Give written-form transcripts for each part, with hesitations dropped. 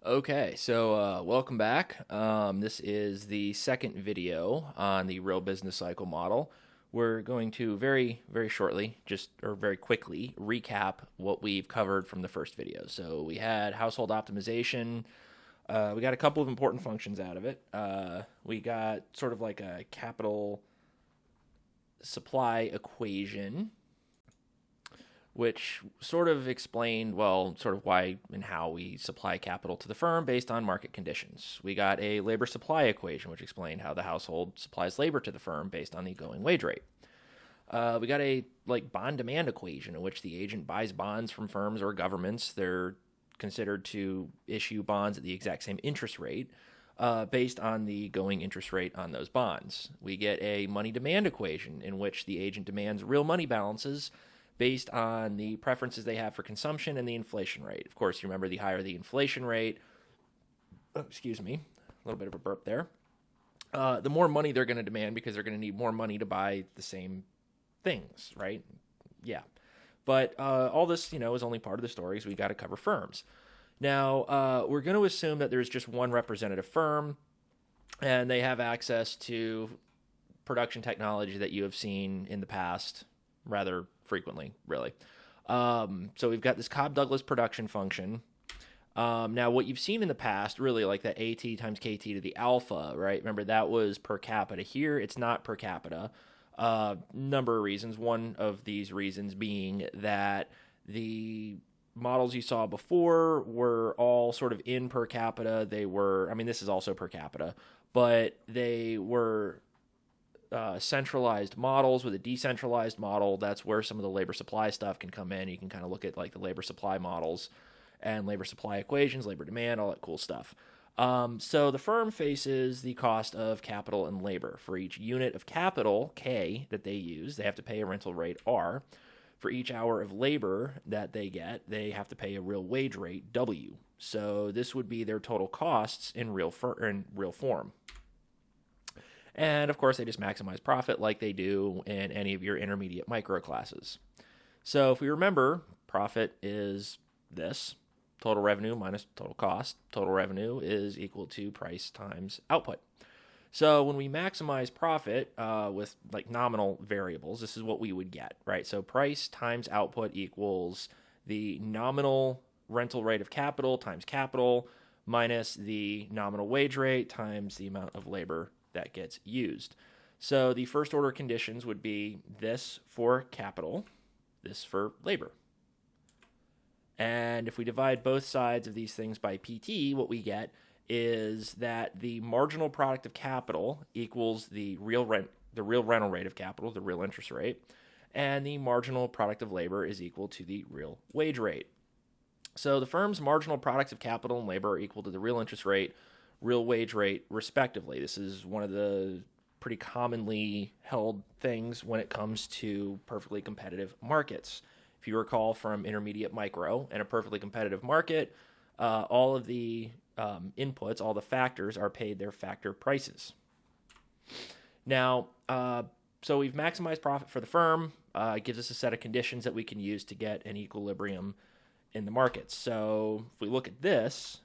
Okay, so welcome back. This is the second video on the real business cycle model. We're going to very shortly, or very quickly, recap what we've covered from the first video. So we had household optimization. We got a couple of important functions out of it. We got sort of like a capital supply equation, which sort of explained, well, sort of why and how we supply capital to the firm based on market conditions. We got a labor supply equation, which explained how the household supplies labor to the firm based on the going wage rate. We got a bond demand equation in which the agent buys bonds from firms or governments. They're considered to issue bonds at the exact same interest rate based on the going interest rate on those bonds. We get a money demand equation in which the agent demands real money balances based on the preferences they have for consumption and the inflation rate. Of course, you remember the higher the inflation rate, excuse me, a little bit of a burp there, the more money they're going to demand because they're going to need more money to buy the same things, right? Yeah. But all this, is only part of the story, so we got to cover firms. Now, we're going to assume that there's just one representative firm, and they have access to production technology that you have seen in the past rather frequently, really. So we've got this Cobb-Douglas production function. Now, what you've seen in the past, really, like that AT times KT to the alpha, right? Remember, that was per capita. Here, it's not per capita. Number of reasons. One of these reasons being that the models you saw before were all sort of in per capita. They were, this is also per capita, but they were centralized models. With a decentralized model, that's where some of the labor supply stuff can come in. You can kind of look at like the labor supply models and labor supply equations, labor demand, all that cool stuff. So the firm faces the cost of capital and labor. For each unit of capital, K, that they use, they have to pay a rental rate, R. For each hour of labor that they get, they have to pay a real wage rate, W. So this would be their total costs in real form. And of course, they just maximize profit like they do in any of your intermediate micro classes. So if we remember, profit is this: total revenue minus total cost. Total revenue is equal to price times output. So when we maximize profit with like nominal variables, this is what we would get, right? So price times output equals the nominal rental rate of capital times capital minus the nominal wage rate times the amount of labor that gets used. So the first order conditions would be this for capital, this for labor. And if we divide both sides of these things by PT, what we get is that the marginal product of capital equals the real rental rate of capital, the real interest rate, and the marginal product of labor is equal to the real wage rate. So the firm's marginal products of capital and labor are equal to the real interest rate, real wage rate, respectively. This is one of the pretty commonly held things when it comes to perfectly competitive markets. If you recall from intermediate micro, in a perfectly competitive market, all of the inputs, all the factors are paid their factor prices. Now, so we've maximized profit for the firm. It gives us a set of conditions that we can use to get an equilibrium in the markets. So if we look at this,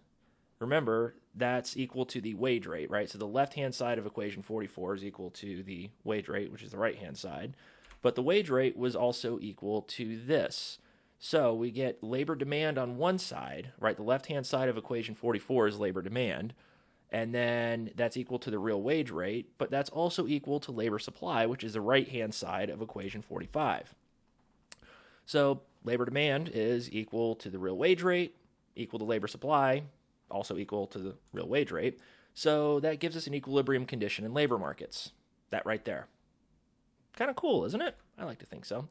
remember, that's equal to the wage rate, right? So the left-hand side of equation 44 is equal to the wage rate, which is the right-hand side. But the wage rate was also equal to this. So we get labor demand on one side, right? The left-hand side of equation 44 is labor demand. And then that's equal to the real wage rate, but that's also equal to labor supply, which is the right-hand side of equation 45. So labor demand is equal to the real wage rate, equal to labor supply, also equal to the real wage rate. So that gives us an equilibrium condition in labor markets. That right there. Kind of cool, isn't it? I like to think so.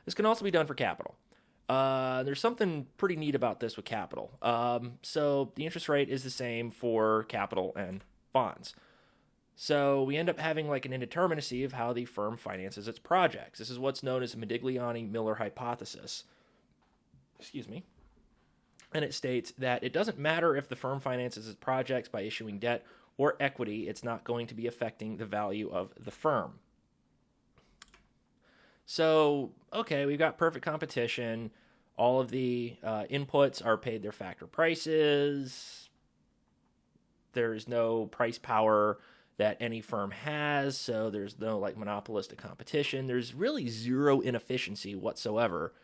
This can also be done for capital. There's something pretty neat about this with capital. So the interest rate is the same for capital and bonds. So we end up having like an indeterminacy of how the firm finances its projects. This is what's known as the Modigliani-Miller hypothesis. Excuse me. And it states that it doesn't matter if the firm finances its projects by issuing debt or equity, it's not going to be affecting the value of the firm. So, okay, we've got perfect competition. All of the inputs are paid their factor prices. There's no price power that any firm has, so there's no like monopolistic competition. There's really zero inefficiency whatsoever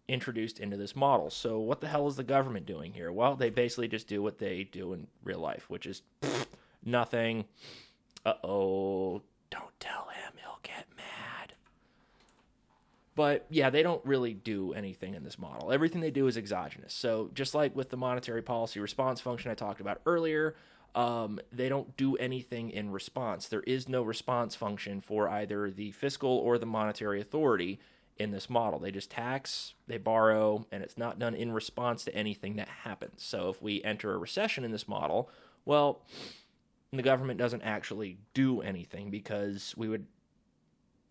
introduced into this model. So what the hell is the government doing here? Well, they basically just do what they do in real life, which is nothing. Uh-oh, don't tell him, he'll get mad. But yeah, they don't really do anything in this model. Everything they do is exogenous. So just like with the monetary policy response function I talked about earlier, they don't do anything in response. There is no response function for either the fiscal or the monetary authority in this model. They just tax, they borrow, and it's not done in response to anything that happens. So if we enter a recession in this model, well, the government doesn't actually do anything because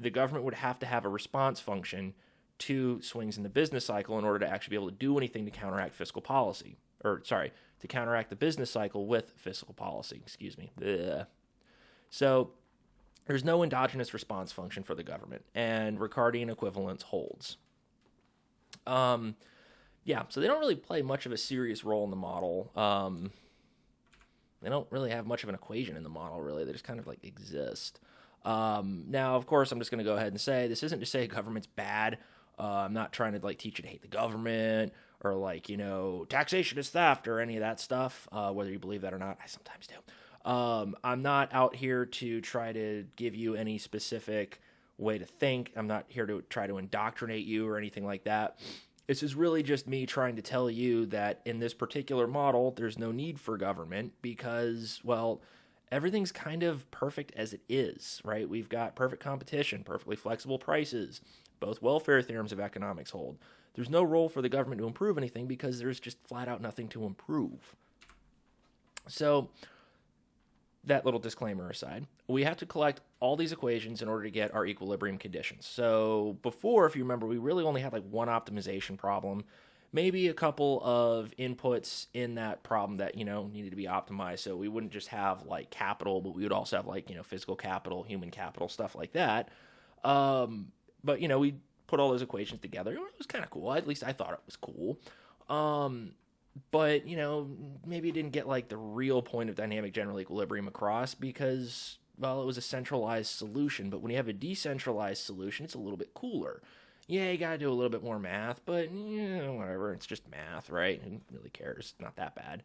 the government would have to have a response function to swings in the business cycle in order to actually be able to do anything to counteract fiscal policy. To counteract the business cycle with fiscal policy. Excuse me. Ugh. So there's no endogenous response function for the government, and Ricardian equivalence holds. So they don't really play much of a serious role in the model. They don't really have much of an equation in the model, really. They just kind of like exist. Now, of course, I'm just going to go ahead and say this isn't to say government's bad. I'm not trying to like teach you to hate the government or like, taxation is theft or any of that stuff, whether you believe that or not. I sometimes do. I'm not out here to try to give you any specific way to think. I'm not here to try to indoctrinate you or anything like that. This is really just me trying to tell you that in this particular model, there's no need for government because, well, everything's kind of perfect as it is, right? We've got perfect competition, perfectly flexible prices. Both welfare theorems of economics hold. There's no role for the government to improve anything because there's just flat out nothing to improve. So, that little disclaimer aside, we have to collect all these equations in order to get our equilibrium conditions. So before, if you remember, we really only had like one optimization problem, maybe a couple of inputs in that problem that, needed to be optimized. So we wouldn't just have like capital, but we would also have like, physical capital, human capital, stuff like that. But, we put all those equations together. It was kind of cool. At least I thought it was cool. But, maybe it didn't get like the real point of dynamic general equilibrium across because, well, it was a centralized solution. But when you have a decentralized solution, it's a little bit cooler. Yeah, you got to do a little bit more math, but, whatever. It's just math, right? Who really cares? It's not that bad.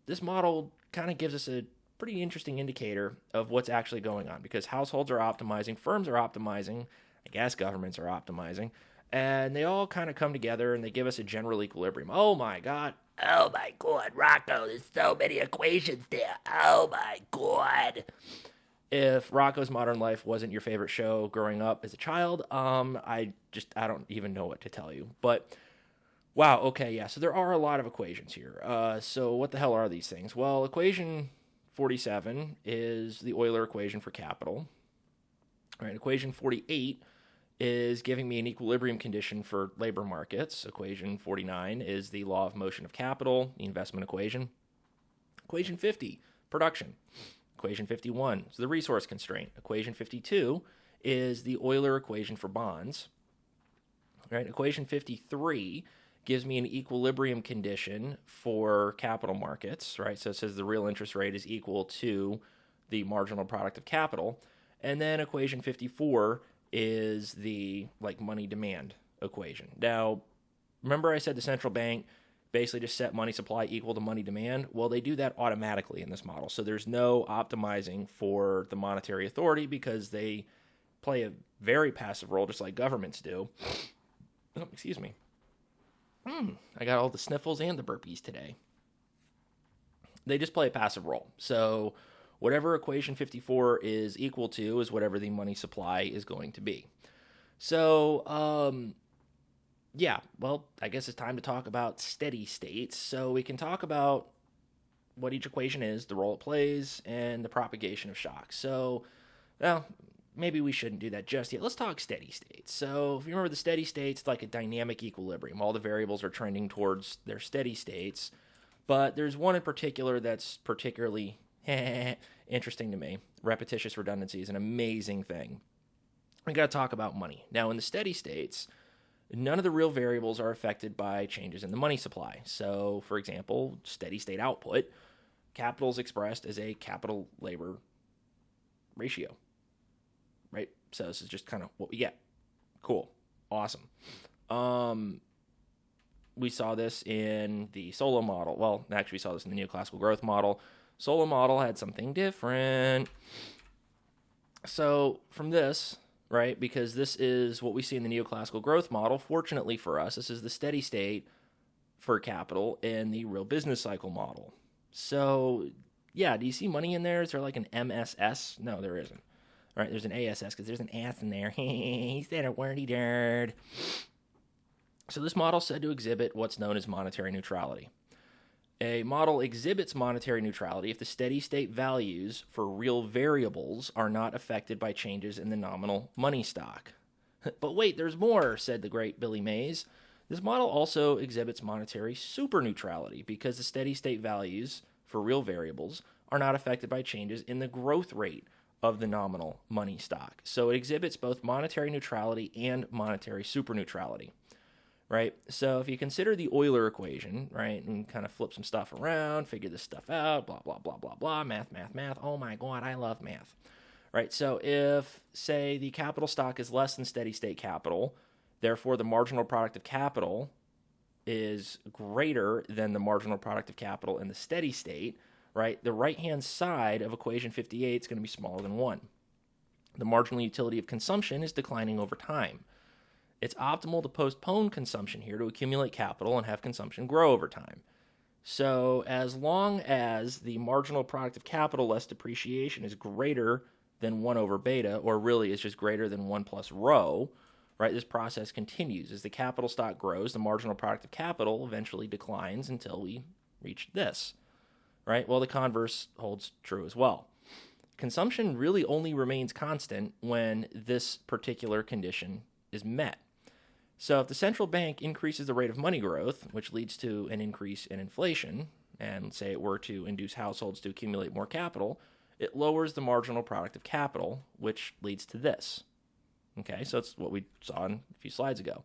This model kind of gives us a pretty interesting indicator of what's actually going on because households are optimizing, firms are optimizing, I guess governments are optimizing. And they all kind of come together and they give us a general equilibrium. Oh my God, Rocco, there's so many equations there. Oh my God. If Rocco's Modern Life wasn't your favorite show growing up as a child, I don't even know what to tell you. But wow, okay, yeah, so there are a lot of equations here. So what the hell are these things? Well, equation 47 is the Euler equation for capital. All right, equation 48 is giving me an equilibrium condition for labor markets. Equation 49 is the law of motion of capital, the investment equation. Equation 50, production. Equation 51 is the resource constraint. Equation 52 is the Euler equation for bonds. Right? Equation 53 gives me an equilibrium condition for capital markets. Right? So it says the real interest rate is equal to the marginal product of capital. And then equation 54 is the money demand equation. Now, remember I said the central bank basically just set money supply equal to money demand? Well, they do that automatically in this model. So there's no optimizing for the monetary authority because they play a very passive role just like governments do. Oh, excuse me. I got all the sniffles and the burpees today. They just play a passive role. So whatever equation 54 is equal to is whatever the money supply is going to be. So, I guess it's time to talk about steady states. So we can talk about what each equation is, the role it plays, and the propagation of shocks. So, maybe we shouldn't do that just yet. Let's talk steady states. So if you remember the steady states, it's like a dynamic equilibrium. All the variables are trending towards their steady states. But there's one in particular that's particularly interesting to me. Repetitious redundancy is an amazing thing. We got to talk about money. Now, in the steady states, none of the real variables are affected by changes in the money supply. So, for example, steady state output, capital is expressed as a capital labor ratio, right? So this is just kind of what we get. Cool. Awesome. We saw this in the Solo model. Well, actually, we saw this in the neoclassical growth model. Solo model had something different. So from this, right, because this is what we see in the neoclassical growth model, fortunately for us, this is the steady state for capital in the real business cycle model. So, yeah, do you see money in there? Is there like an MSS? No, there isn't. All right, there's an ASS because there's an ass in there. He said a wordy nerd. So this model is said to exhibit what's known as monetary neutrality. A model exhibits monetary neutrality if the steady state values for real variables are not affected by changes in the nominal money stock. But wait, there's more, said the great Billy Mays. This model also exhibits monetary superneutrality because the steady state values for real variables are not affected by changes in the growth rate of the nominal money stock. So it exhibits both monetary neutrality and monetary superneutrality. Right? So if you consider the Euler equation, right, and kind of flip some stuff around, figure this stuff out, blah, blah, blah, blah, blah, math. Oh my God, I love math. Right? So if, say, the capital stock is less than steady state capital, therefore the marginal product of capital is greater than the marginal product of capital in the steady state, right? The right-hand side of equation 58 is going to be smaller than 1. The marginal utility of consumption is declining over time. It's optimal to postpone consumption here to accumulate capital and have consumption grow over time. So as long as the marginal product of capital less depreciation is greater than 1 over beta, or really is just greater than 1 plus rho, right, this process continues. As the capital stock grows, the marginal product of capital eventually declines until we reach this, right? Well, the converse holds true as well. Consumption really only remains constant when this particular condition is met. So if the central bank increases the rate of money growth, which leads to an increase in inflation, and say it were to induce households to accumulate more capital, it lowers the marginal product of capital, which leads to this. Okay, so it's what we saw a few slides ago.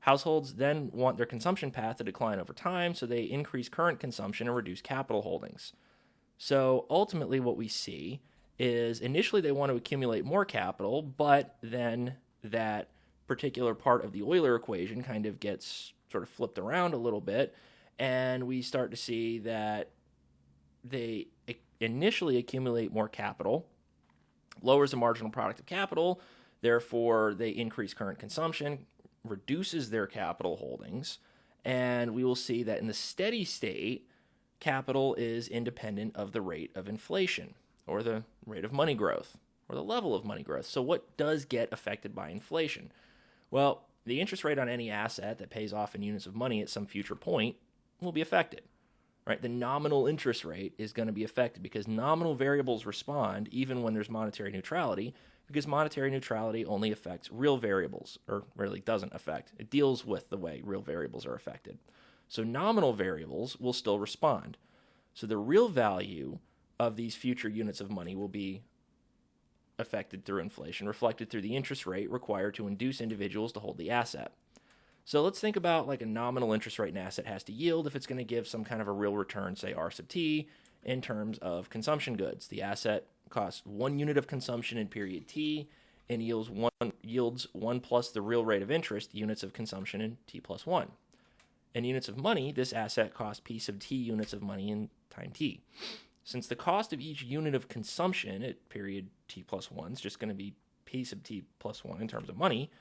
Households then want their consumption path to decline over time, so they increase current consumption and reduce capital holdings. So ultimately what we see is initially they want to accumulate more capital, but then that particular part of the Euler equation kind of gets sort of flipped around a little bit, and we start to see that they initially accumulate more capital, lowers the marginal product of capital, therefore they increase current consumption, reduces their capital holdings, and we will see that in the steady state, capital is independent of the rate of inflation, or the rate of money growth, or the level of money growth. So what does get affected by inflation? Well, the interest rate on any asset that pays off in units of money at some future point will be affected, right? The nominal interest rate is going to be affected because nominal variables respond even when there's monetary neutrality, because monetary neutrality only affects real variables, or really doesn't affect. It deals with the way real variables are affected. So nominal variables will still respond. So the real value of these future units of money will be affected through inflation, reflected through the interest rate required to induce individuals to hold the asset. So let's think about like a nominal interest rate an asset has to yield if it's going to give some kind of a real return, say R sub t, in terms of consumption goods. The asset costs 1 unit of consumption in period t and yields 1 plus the real rate of interest units of consumption in t plus 1. In units of money, this asset costs p sub t units of money in time t. Since the cost of each unit of consumption at period t plus 1 is just going to be p sub t plus 1 in terms of money,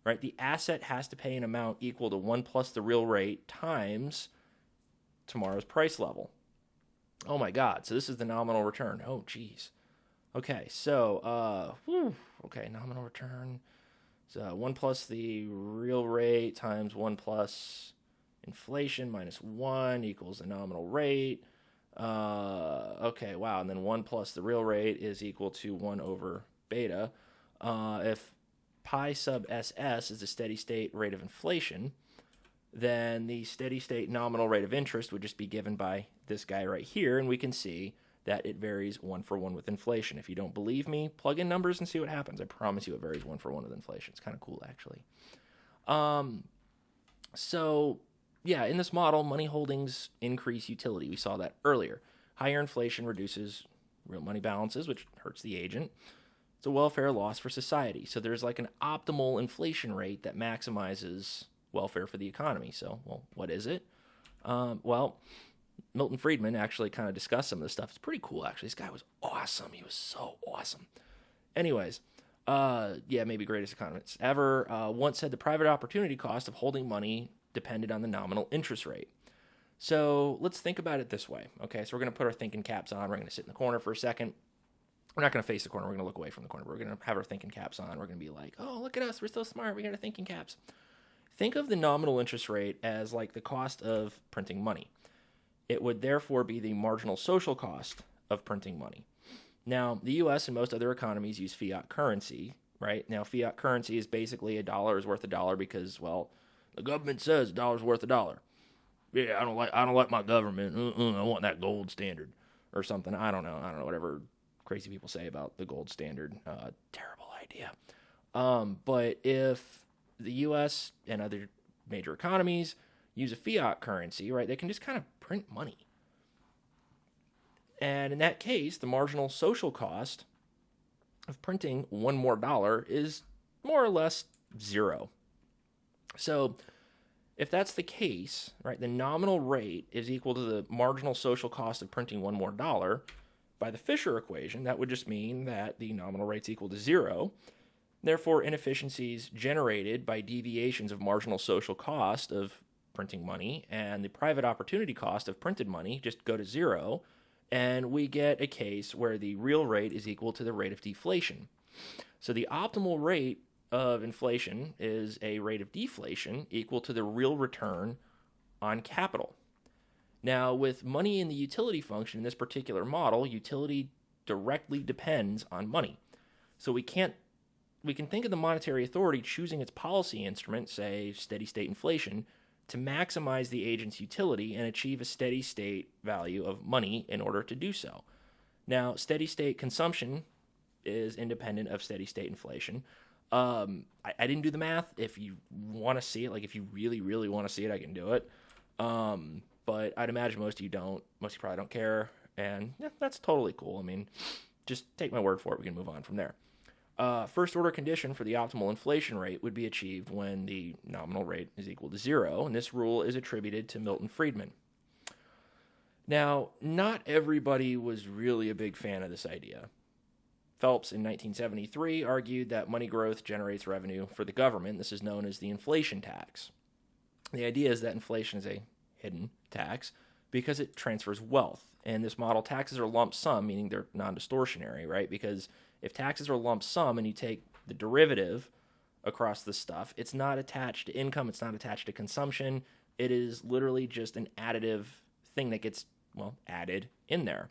right, the asset has to pay an amount equal to 1 plus the real rate times tomorrow's price level. Oh my God, so this is the nominal return. Oh, geez. Okay, so, nominal return. So 1 plus the real rate times 1 plus inflation minus 1 equals the nominal rate. And then 1 plus the real rate is equal to 1 over beta. If pi sub SS is the steady state rate of inflation, then the steady state nominal rate of interest would just be given by this guy right here, and we can see that it varies 1 for 1 with inflation. If you don't believe me, plug in numbers and see what happens. I promise you it varies 1 for 1 with inflation. It's kind of cool, actually. So, yeah, in this model, money holdings increase utility. We saw that earlier. Higher inflation reduces real money balances, which hurts the agent. It's a welfare loss for society. So there's like an optimal inflation rate that maximizes welfare for the economy. So, well, what is it? Well, Milton Friedman actually kind of discussed some of this stuff. It's pretty cool, actually. This guy was awesome. He was so awesome. Anyways, maybe greatest economist ever, once said the private opportunity cost of holding money depended on the nominal interest rate. So let's think about it this way. Okay, so we're going to put our thinking caps on. We're going to sit in the corner for a second. We're not going to face the corner. We're going to look away from the corner. We're going to have our thinking caps on. We're going to be like, oh, look at us. We're so smart. We got our thinking caps. Think of the nominal interest rate as like the cost of printing money. It would therefore be the marginal social cost of printing money. Now, the U.S. and most other economies use fiat currency, right? Now, fiat currency is basically a dollar is worth a dollar because, well, the government says a dollar's worth a dollar. Yeah, I don't like my government. I want that gold standard or something. I don't know, whatever crazy people say about the gold standard. Terrible idea. But if the U.S. and other major economies use a fiat currency, right, they can just kind of print money. And in that case, the marginal social cost of printing one more dollar is more or less zero. So if that's the case, right, the nominal rate is equal to the marginal social cost of printing one more dollar. By the Fisher equation, that would just mean that the nominal rate's equal to zero. Therefore, inefficiencies generated by deviations of marginal social cost of printing money and the private opportunity cost of printed money just go to zero, and we get a case where the real rate is equal to the rate of deflation. So the optimal rate of inflation is a rate of deflation equal to the real return on capital. Now, with money in the utility function in this particular model, utility directly depends on money. So we can think of the monetary authority choosing its policy instrument, say steady state inflation, to maximize the agent's utility and achieve a steady state value of money in order to do so. Now, steady state consumption is independent of steady state inflation. I didn't do the math. If you want to see it, like if you really, really want to see it, I can do it. But I'd imagine most of you don't. Most of you probably don't care. And yeah, that's totally cool. I mean, just take my word for it. We can move on from there. First order condition for the optimal inflation rate would be achieved when the nominal rate is equal to zero, and this rule is attributed to Milton Friedman. Now, not everybody was really a big fan of this idea. Phelps in 1973 argued that money growth generates revenue for the government. This is known as the inflation tax. The idea is that inflation is a hidden tax because it transfers wealth. In this model, taxes are lump sum, meaning they're non-distortionary, right? Because if taxes are lump sum and you take the derivative across the stuff, it's not attached to income, it's not attached to consumption. It is literally just an additive thing that gets, added in there.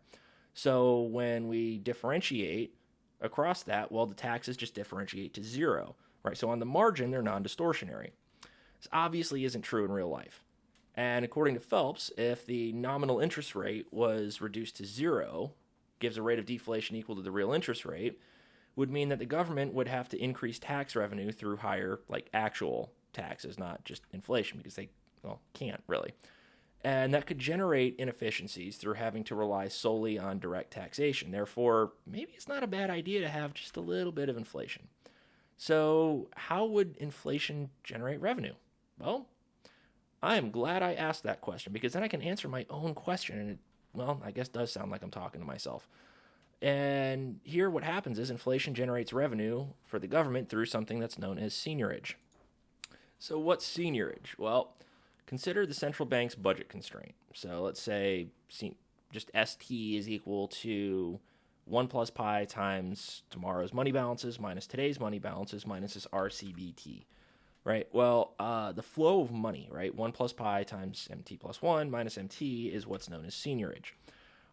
So when we differentiate across that, the taxes just differentiate to zero, right? So on the margin, they're non-distortionary. This obviously isn't true in real life. And according to Phelps, if the nominal interest rate was reduced to zero, gives a rate of deflation equal to the real interest rate, would mean that the government would have to increase tax revenue through higher, actual taxes, not just inflation, because they, can't really. And that could generate inefficiencies through having to rely solely on direct taxation. Therefore, maybe it's not a bad idea to have just a little bit of inflation. So how would inflation generate revenue? Well, I am glad I asked that question, because then I can answer my own question, and it, I guess does sound like I'm talking to myself. And here what happens is inflation generates revenue for the government through something that's known as seigniorage. So what's seigniorage? Well, consider the central bank's budget constraint. So let's say just ST is equal to 1 plus pi times tomorrow's money balances minus today's money balances minus this RCBT, right? Well, the flow of money, right? 1 plus pi times MT plus 1 minus MT is what's known as seigniorage.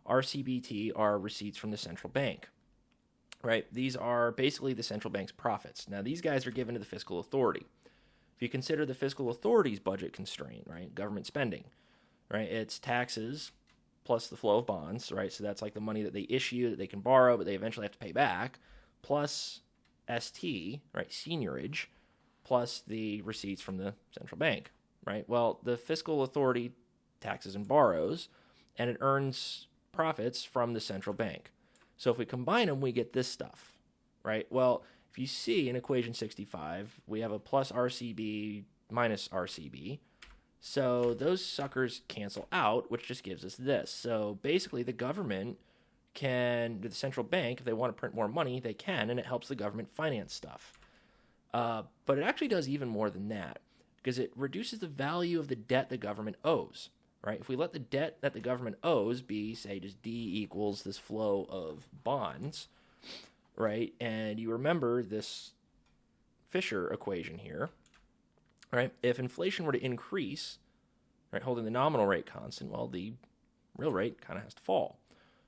RCBT are receipts from the central bank, right? These are basically the central bank's profits. Now, these guys are given to the fiscal authority. If you consider the fiscal authority's budget constraint, right, government spending, right, it's taxes plus the flow of bonds, right? So that's like the money that they issue that they can borrow, but they eventually have to pay back, plus ST, right, seigniorage, plus the receipts from the central bank, right? Well, the fiscal authority taxes and borrows, and it earns profits from the central bank. So if we combine them, we get this stuff, right? Well, if you see in equation 65, we have a plus RCB minus RCB. So those suckers cancel out, which just gives us this. So basically the government the central bank, if they want to print more money, they can, and it helps the government finance stuff. But it actually does even more than that, because it reduces the value of the debt the government owes, right? If we let the debt that the government owes be, say, just D equals this flow of bonds, right? And you remember this Fisher equation here, right? If inflation were to increase, right, holding the nominal rate constant, well, the real rate kind of has to fall.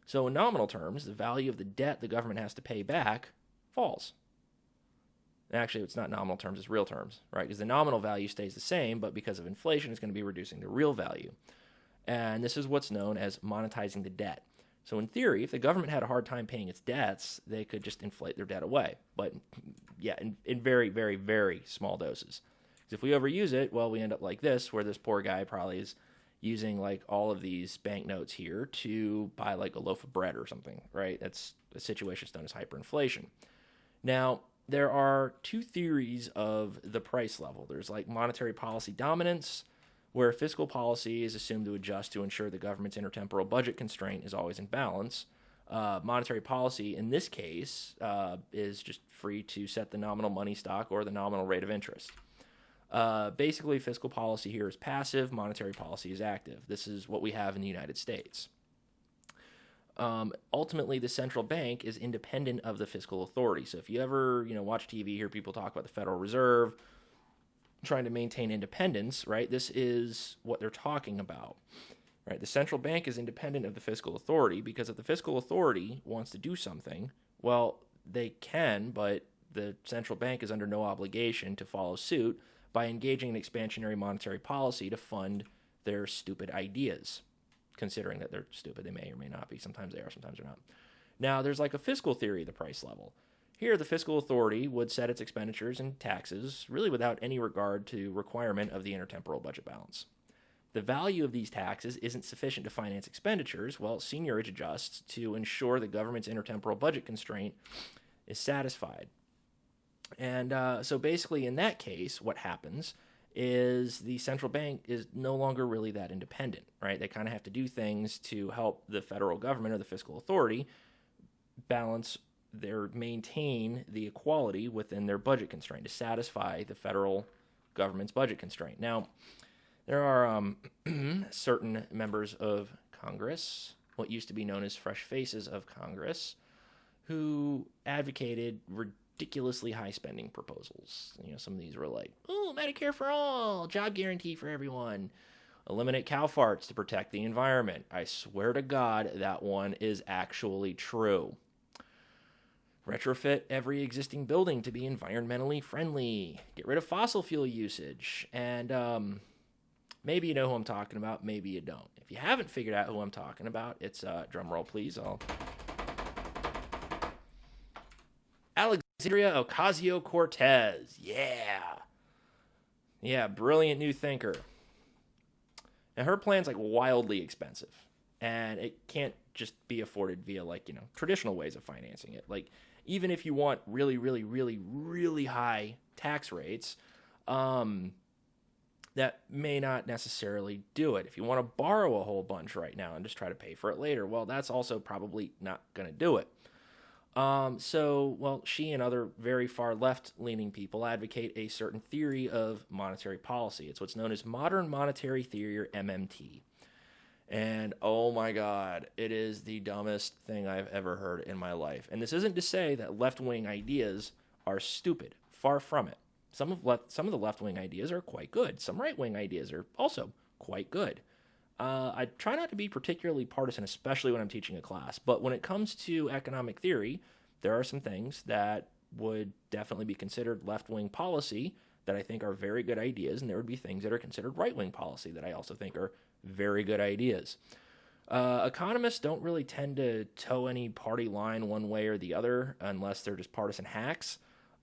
So in nominal terms, the value of the debt the government has to pay back falls. Actually, it's not nominal terms, it's real terms, right? Because the nominal value stays the same, but because of inflation, it's going to be reducing the real value. And this is what's known as monetizing the debt. So in theory, if the government had a hard time paying its debts, they could just inflate their debt away. But yeah, in very, very, very small doses. Because if we overuse it, well, we end up like this, where this poor guy probably is using like all of these banknotes here to buy like a loaf of bread or something, right? That's a situation known as hyperinflation. Now, there are two theories of the price level. There's like monetary policy dominance, where fiscal policy is assumed to adjust to ensure the government's intertemporal budget constraint is always in balance. Monetary policy, in this case, is just free to set the nominal money stock or the nominal rate of interest. Basically, fiscal policy here is passive, monetary policy is active. This is what we have in the United States. Ultimately, the central bank is independent of the fiscal authority. So if you ever, watch TV, hear people talk about the Federal Reserve trying to maintain independence, right? This is what they're talking about, right? The central bank is independent of the fiscal authority because if the fiscal authority wants to do something, well, they can, but the central bank is under no obligation to follow suit by engaging in expansionary monetary policy to fund their stupid ideas. Considering that they're stupid, they may or may not be. Sometimes they are, sometimes they're not. Now, there's like a fiscal theory of the price level. Here, the fiscal authority would set its expenditures and taxes really without any regard to requirement of the intertemporal budget balance. The value of these taxes isn't sufficient to finance expenditures. Well, seigniorage adjusts to ensure the government's intertemporal budget constraint is satisfied. And so basically in that case, what happens is the central bank is no longer really that independent, right? They kind of have to do things to help the federal government or the fiscal authority maintain the equality within their budget constraint to satisfy the federal government's budget constraint. Now, there are certain members of Congress, what used to be known as fresh faces of Congress, who advocated ridiculously high spending proposals. Some of these were like, Medicare for all, job guarantee for everyone, eliminate cow farts to protect the environment. I swear to God, that one is actually true. Retrofit every existing building to be environmentally friendly. Get rid of fossil fuel usage. And maybe you know who I'm talking about, maybe you don't. If you haven't figured out who I'm talking about, it's, drum roll please, Alexandria Ocasio-Cortez. Yeah, brilliant new thinker. And her plan's like wildly expensive. And it can't just be afforded via traditional ways of financing it. Like, even if you want really, really, really, really high tax rates, that may not necessarily do it. If you want to borrow a whole bunch right now and just try to pay for it later, well, that's also probably not going to do it. She and other very far left-leaning people advocate a certain theory of monetary policy. It's what's known as modern monetary theory, or MMT. And oh my God, it is the dumbest thing I've ever heard in my life. And this isn't to say that left-wing ideas are stupid. Far from it. Some of the left-wing ideas are quite good. Some right-wing ideas are also quite good. I try not to be particularly partisan, especially when I'm teaching a class. But when it comes to economic theory, there are some things that would definitely be considered left-wing policy that I think are very good ideas, and there would be things that are considered right-wing policy that I also think are very good ideas. Economists don't really tend to toe any party line one way or the other unless they're just partisan hacks.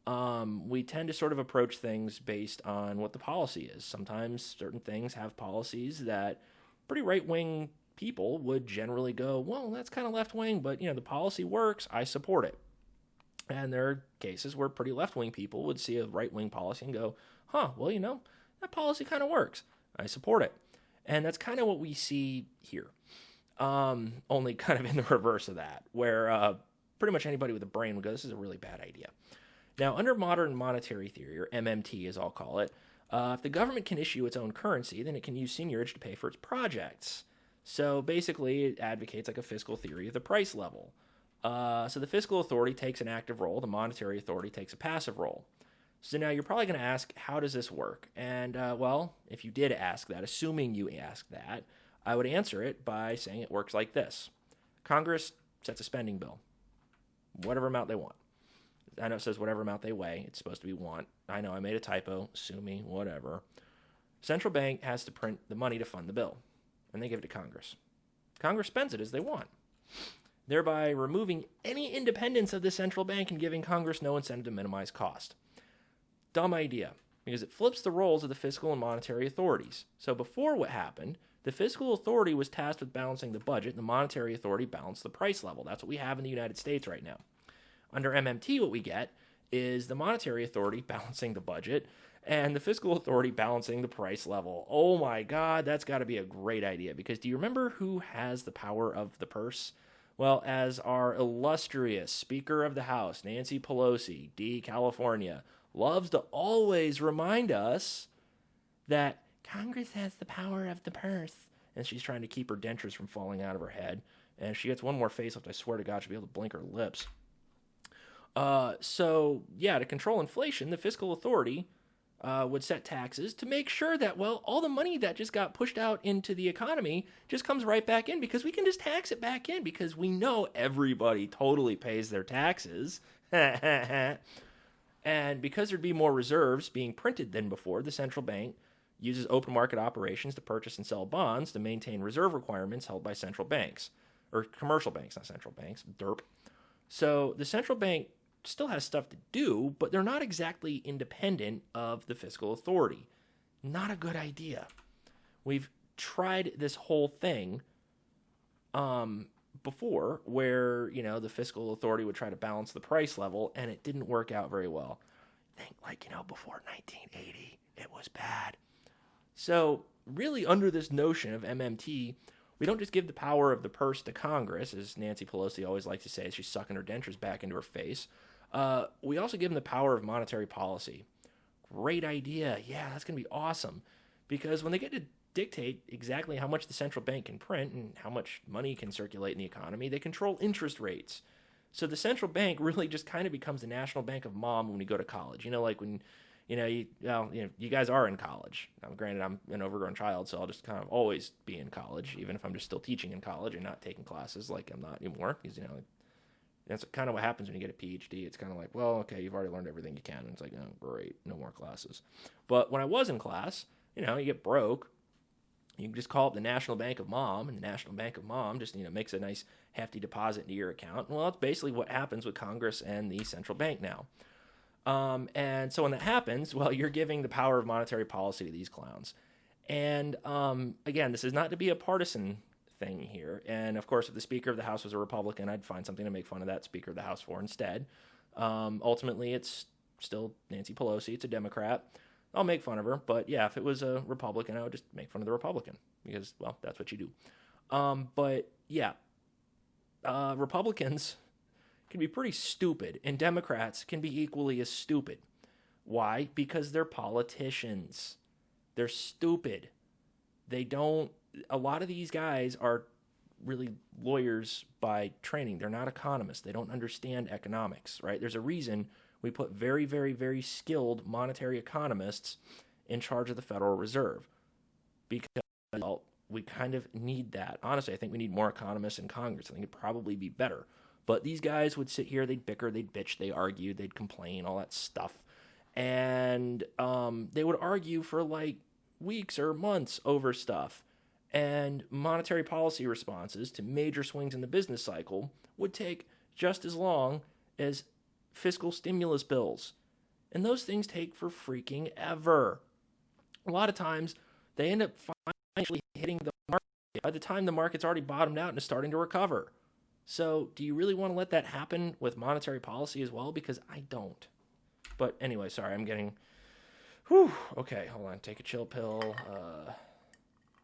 We tend to sort of approach things based on what the policy is. Sometimes certain things have policies that pretty right-wing people would generally go, well, that's kind of left-wing, but, the policy works, I support it. And there are cases where pretty left-wing people would see a right-wing policy and go, well, that policy kind of works, I support it. And that's kind of what we see here, only kind of in the reverse of that, where pretty much anybody with a brain would go, this is a really bad idea. Now, under modern monetary theory, or MMT as I'll call it, if the government can issue its own currency, then it can use seigniorage to pay for its projects. So basically, it advocates like a fiscal theory of the price level. So the fiscal authority takes an active role, the monetary authority takes a passive role. So now you're probably going to ask, how does this work? And well, if you did ask that, assuming you asked that, I would answer it by saying it works like this. Congress sets a spending bill, whatever amount they want. I know it says whatever amount they weigh. It's supposed to be want. I know I made a typo. Sue me, whatever. Central bank has to print the money to fund the bill, and they give it to Congress. Congress spends it as they want, thereby removing any independence of the central bank and giving Congress no incentive to minimize cost. Dumb idea, because it flips the roles of the fiscal and monetary authorities. So before what happened, the fiscal authority was tasked with balancing the budget, and the monetary authority balanced the price level. That's what we have in the United States right now. Under MMT, what we get is the monetary authority balancing the budget and the fiscal authority balancing the price level. Oh my God, that's got to be a great idea, because do you remember who has the power of the purse? Well, as our illustrious Speaker of the House, Nancy Pelosi, D. California, loves to always remind us that Congress has the power of the purse. And she's trying to keep her dentures from falling out of her head. And if she gets one more facelift, I swear to God, she'll be able to blink her lips. To control inflation, the fiscal authority would set taxes to make sure that, well, all the money that just got pushed out into the economy just comes right back in, because we can just tax it back in, because we know everybody totally pays their taxes. And because there'd be more reserves being printed than before, the central bank uses open market operations to purchase and sell bonds to maintain reserve requirements held by central banks, or commercial banks, not central banks, derp. So the central bank still has stuff to do, but they're not exactly independent of the fiscal authority. Not a good idea. We've tried this whole thing before, where, the fiscal authority would try to balance the price level, and it didn't work out very well. Think before 1980, it was bad. So really, under this notion of MMT, we don't just give the power of the purse to Congress, as Nancy Pelosi always likes to say as she's sucking her dentures back into her face. We also give them the power of monetary policy. Great idea. Yeah, that's going to be awesome. Because when they get to dictate exactly how much the central bank can print and how much money can circulate in the economy, they control interest rates. So the central bank really just kind of becomes the national bank of mom when we go to college. Like when, you guys are in college. Now, granted, I'm an overgrown child, so I'll just kind of always be in college, even if I'm just still teaching in college and not taking classes like I'm not anymore. Because, that's kind of what happens when you get a PhD. It's kind of like, well, okay, you've already learned everything you can. And it's like, oh, great, no more classes. But when I was in class, you get broke. You can just call up the National Bank of Mom, and the National Bank of Mom just, makes a nice hefty deposit into your account. Well, that's basically what happens with Congress and the central bank now. And so when that happens, well, you're giving the power of monetary policy to these clowns. And again, this is not to be a partisan thing here. And of course, if the Speaker of the House was a Republican, I'd find something to make fun of that Speaker of the House for instead. Ultimately, it's still Nancy Pelosi. It's a Democrat. I'll make fun of her. But yeah, if it was a Republican, I would just make fun of the Republican because, well, that's what you do. But yeah, Republicans can be pretty stupid, and Democrats can be equally as stupid. Why? Because they're politicians. They're stupid. A lot of these guys are really lawyers by training. They're not economists. They don't understand economics, right? There's a reason we put very, very, very skilled monetary economists in charge of the Federal Reserve, because we kind of need that. Honestly, I think we need more economists in Congress. I think it'd probably be better. But these guys would sit here, they'd bicker, they'd bitch, they'd argue, they'd complain, all that stuff. And they would argue for like weeks or months over stuff. And monetary policy responses to major swings in the business cycle would take just as long as fiscal stimulus bills. And those things take for freaking ever. A lot of times, they end up finally hitting the market by the time the market's already bottomed out and is starting to recover. So do you really want to let that happen with monetary policy as well? Because I don't. But anyway, sorry, I'm getting... Whew. Okay, hold on. Take a chill pill.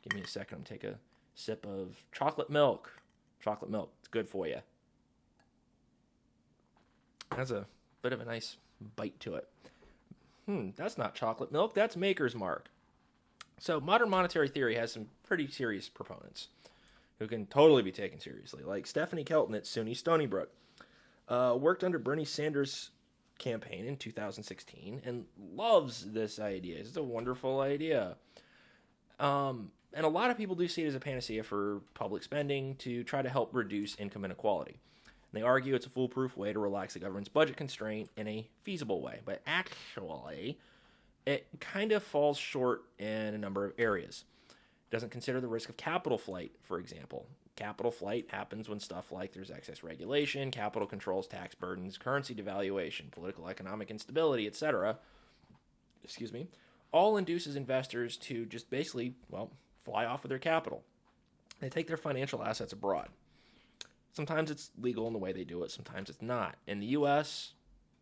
Give me a second. I'm take a sip of chocolate milk. Chocolate milk. It's good for you. Has a bit of a nice bite to it. That's not chocolate milk. That's Maker's Mark. So modern monetary theory has some pretty serious proponents who can totally be taken seriously, like Stephanie Kelton at SUNY Stony Brook. Worked under Bernie Sanders' campaign in 2016 and loves this idea. It's a wonderful idea. And a lot of people do see it as a panacea for public spending to try to help reduce income inequality. And they argue it's a foolproof way to relax the government's budget constraint in a feasible way. But actually, it kind of falls short in a number of areas. It doesn't consider the risk of capital flight, for example. Capital flight happens when stuff like there's excess regulation, capital controls, tax burdens, currency devaluation, political economic instability, etc. All induces investors to just basically, fly off with their capital. They take their financial assets abroad. Sometimes it's legal in the way they do it, sometimes it's not. In the U.S.,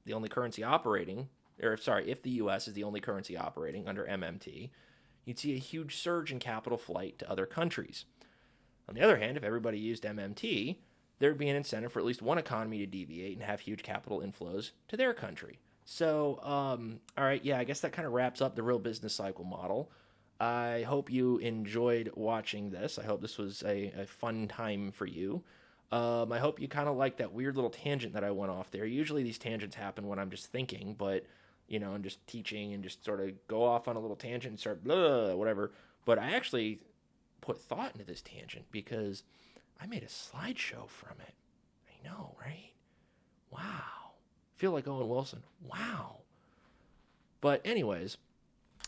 the only currency operating, if the U.S. is the only currency operating under MMT, you'd see a huge surge in capital flight to other countries. On the other hand, if everybody used MMT, there'd be an incentive for at least one economy to deviate and have huge capital inflows to their country. So, all right, I guess that kind of wraps up the real business cycle model. I hope you enjoyed watching this. I hope this was a fun time for you. I hope you kind of like that weird little tangent that I went off there. Usually these tangents happen when I'm just thinking, but, I'm just teaching and just sort of go off on a little tangent and start blah, whatever. But I actually put thought into this tangent because I made a slideshow from it. I know, right? Wow. Feel like Owen Wilson. Wow. But anyways,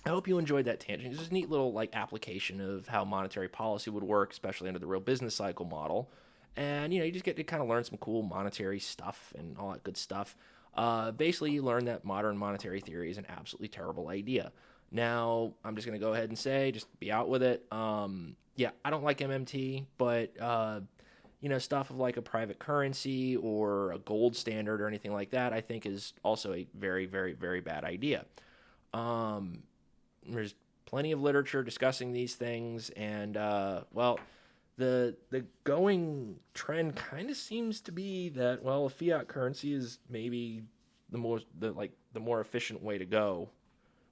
I hope you enjoyed that tangent. It's just a neat little application of how monetary policy would work, especially under the real business cycle model. And, you just get to kind of learn some cool monetary stuff and all that good stuff. Basically, you learn that modern monetary theory is an absolutely terrible idea. Now, I'm just going to go ahead and say, just be out with it. I don't like MMT, but, stuff of like a private currency or a gold standard or anything like that, I think is also a very, very, very bad idea. There's plenty of literature discussing these things, and, the going trend kind of seems to be that, a fiat currency is maybe the more efficient way to go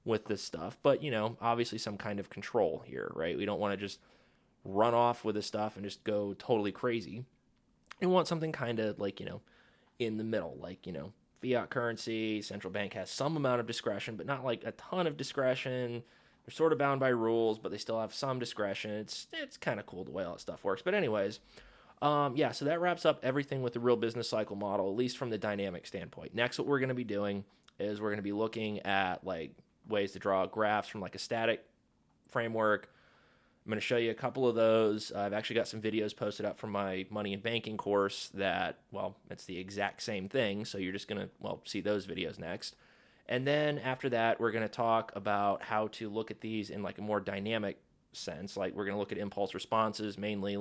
with this stuff. But, obviously some kind of control here, right? We don't want to just run off with this stuff and just go totally crazy. We want something kind of in the middle, fiat currency, central bank has some amount of discretion, but not a ton of discretion. They're sort of bound by rules, but they still have some discretion. It's kind of cool the way all that stuff works. But anyways, so that wraps up everything with the real business cycle model, at least from the dynamic standpoint. Next, what we're going to be doing is we're going to be looking at ways to draw graphs from a static framework. I'm going to show you a couple of those. I've actually got some videos posted up from my money and banking course that, it's the exact same thing. So you're just going to, see those videos next. And then after that, we're going to talk about how to look at these in a more dynamic sense. We're going to look at impulse responses, mainly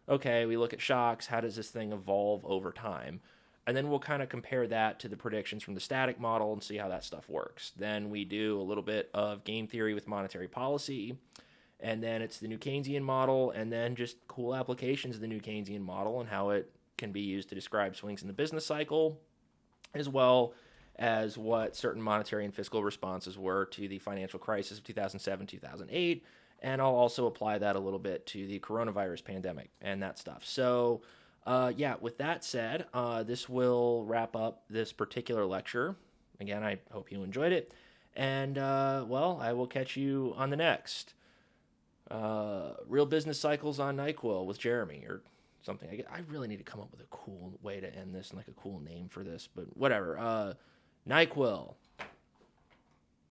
okay, we look at shocks. How does this thing evolve over time? And then we'll kind of compare that to the predictions from the static model and see how that stuff works. Then we do a little bit of game theory with monetary policy. And then it's the new Keynesian model, and then just cool applications of the new Keynesian model and how it can be used to describe swings in the business cycle, as well as what certain monetary and fiscal responses were to the financial crisis of 2007, 2008. And I'll also apply that a little bit to the coronavirus pandemic and that stuff. So, with that said, this will wrap up this particular lecture. Again, I hope you enjoyed it. And, I will catch you on the next. Real Business Cycles on NyQuil with Jeremy or something. I really need to come up with a cool way to end this and a cool name for this, but whatever. NyQuil.